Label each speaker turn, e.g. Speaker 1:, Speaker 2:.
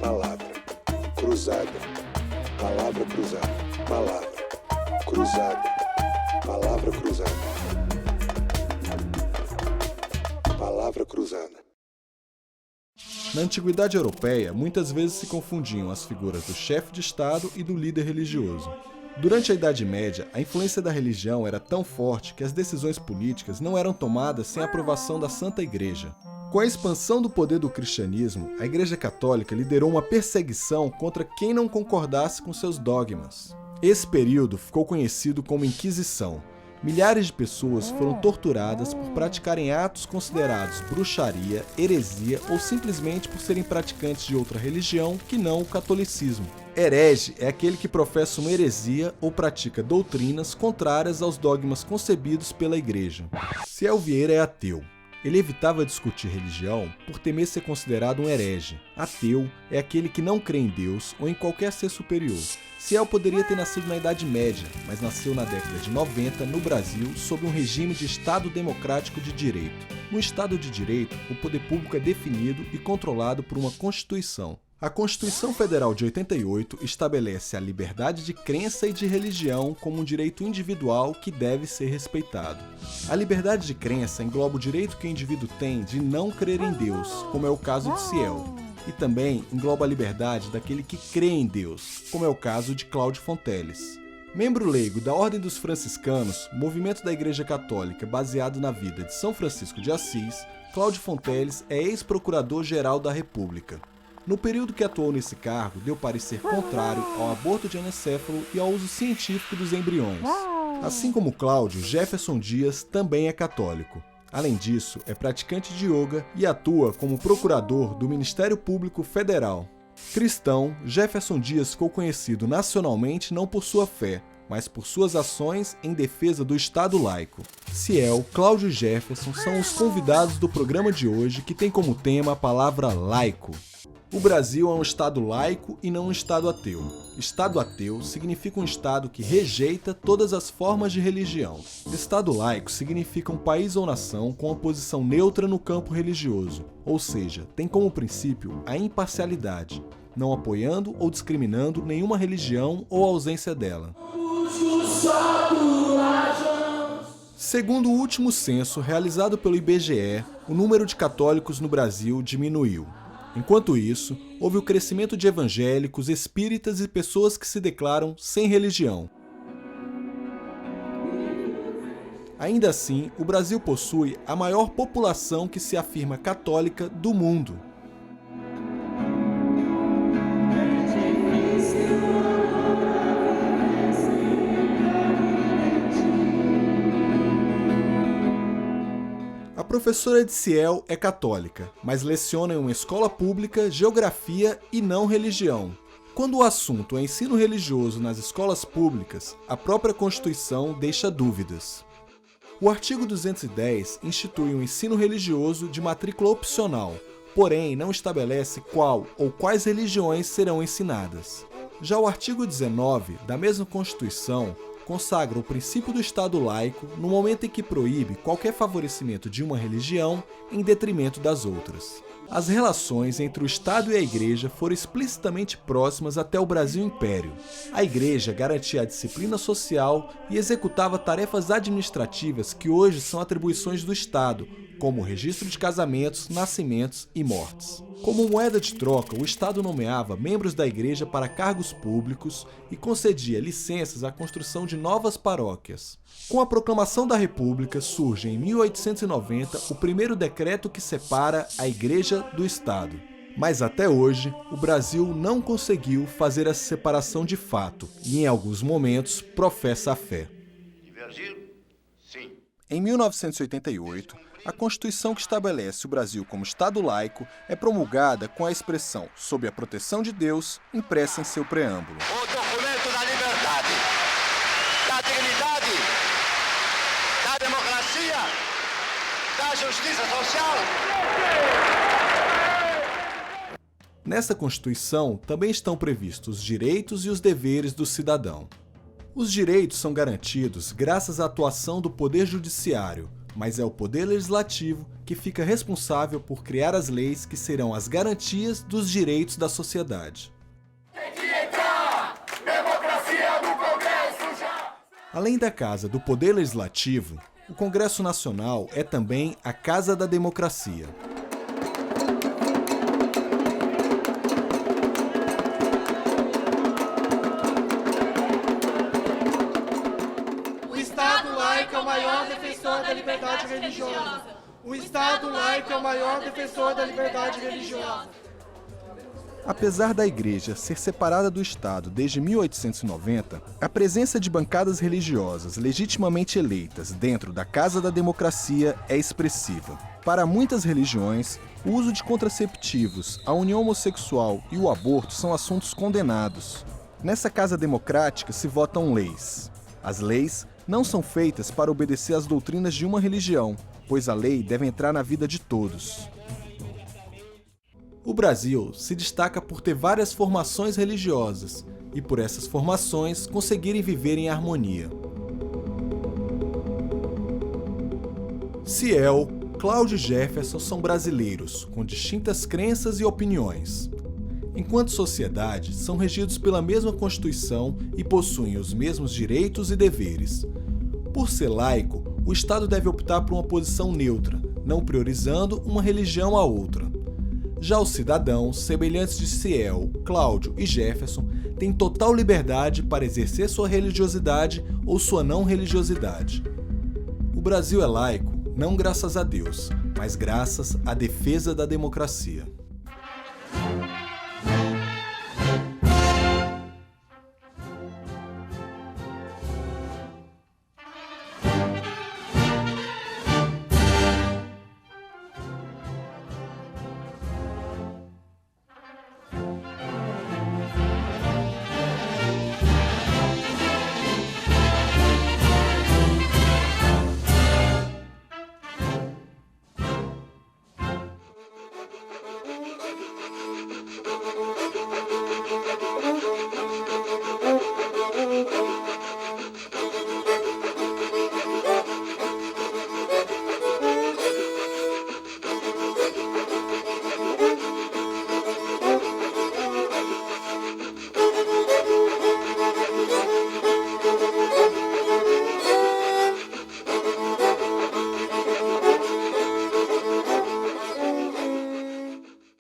Speaker 1: palavra, cruzada, palavra cruzada, palavra, cruzada, palavra cruzada, palavra cruzada.
Speaker 2: Na antiguidade europeia, muitas vezes se confundiam as figuras do chefe de Estado e do líder religioso. Durante a Idade Média, a influência da religião era tão forte que as decisões políticas não eram tomadas sem a aprovação da Santa Igreja. Com a expansão do poder do cristianismo, a Igreja Católica liderou uma perseguição contra quem não concordasse com seus dogmas. Esse período ficou conhecido como Inquisição. Milhares de pessoas foram torturadas por praticarem atos considerados bruxaria, heresia ou simplesmente por serem praticantes de outra religião que não o catolicismo. Herege é aquele que professa uma heresia ou pratica doutrinas contrárias aos dogmas concebidos pela Igreja. Ciel Vieira é ateu. Ele evitava discutir religião por temer ser considerado um herege. Ateu é aquele que não crê em Deus ou em qualquer ser superior. Ciel poderia ter nascido na Idade Média, mas nasceu na década de 90 no Brasil sob um regime de Estado democrático de direito. No Estado de direito, o poder público é definido e controlado por uma Constituição. A Constituição Federal de 88 estabelece a liberdade de crença e de religião como um direito individual que deve ser respeitado. A liberdade de crença engloba o direito que o indivíduo tem de não crer em Deus, como é o caso de Ciel, e também engloba a liberdade daquele que crê em Deus, como é o caso de Cláudio Fonteles. Membro leigo da Ordem dos Franciscanos, movimento da Igreja Católica baseado na vida de São Francisco de Assis, Cláudio Fonteles é ex-procurador-geral da República. No período que atuou nesse cargo, deu parecer contrário ao aborto de anencéfalo e ao uso científico dos embriões. Assim como Cláudio, Jefferson Dias também é católico. Além disso, é praticante de yoga e atua como procurador do Ministério Público Federal. Cristão, Jefferson Dias ficou conhecido nacionalmente não por sua fé, mas por suas ações em defesa do Estado laico. Ciel, Cláudio e Jefferson são os convidados do programa de hoje, que tem como tema a palavra laico. O Brasil é um Estado laico e não um Estado ateu. Estado ateu significa um Estado que rejeita todas as formas de religião. Estado laico significa um país ou nação com uma posição neutra no campo religioso, ou seja, tem como princípio a imparcialidade, não apoiando ou discriminando nenhuma religião ou ausência dela. Segundo o último censo realizado pelo IBGE, o número de católicos no Brasil diminuiu. Enquanto isso, houve o crescimento de evangélicos, espíritas e pessoas que se declaram sem religião. Ainda assim, o Brasil possui a maior população que se afirma católica do mundo. A professora de Ciel é católica, mas leciona em uma escola pública, geografia e não religião. Quando o assunto é ensino religioso nas escolas públicas, a própria Constituição deixa dúvidas. O artigo 210 institui um ensino religioso de matrícula opcional, porém não estabelece qual ou quais religiões serão ensinadas. Já o artigo 19 da mesma Constituição consagra o princípio do Estado laico no momento em que proíbe qualquer favorecimento de uma religião em detrimento das outras. As relações entre o Estado e a Igreja foram explicitamente próximas até o Brasil Império. A Igreja garantia a disciplina social e executava tarefas administrativas que hoje são atribuições do Estado, como o registro de casamentos, nascimentos e mortes. Como moeda de troca, o Estado nomeava membros da Igreja para cargos públicos e concedia licenças à construção de novas paróquias. Com a proclamação da República, surge em 1890 o primeiro decreto que separa a Igreja do Estado. Mas até hoje, o Brasil não conseguiu fazer essa separação de fato e, em alguns momentos, professa a fé.
Speaker 3: Divergir? Sim.
Speaker 2: Em 1988, a Constituição que estabelece o Brasil como Estado laico é promulgada com a expressão "sob a proteção de Deus" impressa em seu preâmbulo.
Speaker 3: O documento da liberdade, da dignidade, da democracia, da justiça social.
Speaker 2: Nessa Constituição também estão previstos os direitos e os deveres do cidadão. Os direitos são garantidos graças à atuação do Poder Judiciário, mas é o Poder Legislativo que fica responsável por criar as leis que serão as garantias dos direitos da sociedade. Além da Casa do Poder Legislativo, o Congresso Nacional é também a Casa da Democracia.
Speaker 4: O Estado laico é o maior defensor da liberdade religiosa. O Estado laico é o maior defensor da liberdade religiosa.
Speaker 2: Apesar da Igreja ser separada do Estado desde 1890, a presença de bancadas religiosas legitimamente eleitas dentro da Casa da Democracia é expressiva. Para muitas religiões, o uso de contraceptivos, a união homossexual e o aborto são assuntos condenados. Nessa Casa Democrática se votam leis. As leis não são feitas para obedecer às doutrinas de uma religião, pois a lei deve entrar na vida de todos. O Brasil se destaca por ter várias formações religiosas e por essas formações conseguirem viver em harmonia. Ciel, Cláudio e Jefferson são brasileiros, com distintas crenças e opiniões. Enquanto sociedade, são regidos pela mesma Constituição e possuem os mesmos direitos e deveres. Por ser laico, o Estado deve optar por uma posição neutra, não priorizando uma religião a outra. Já os cidadãos, semelhantes de Ciel, Cláudio e Jefferson, têm total liberdade para exercer sua religiosidade ou sua não religiosidade. O Brasil é laico, não graças a Deus, mas graças à defesa da democracia.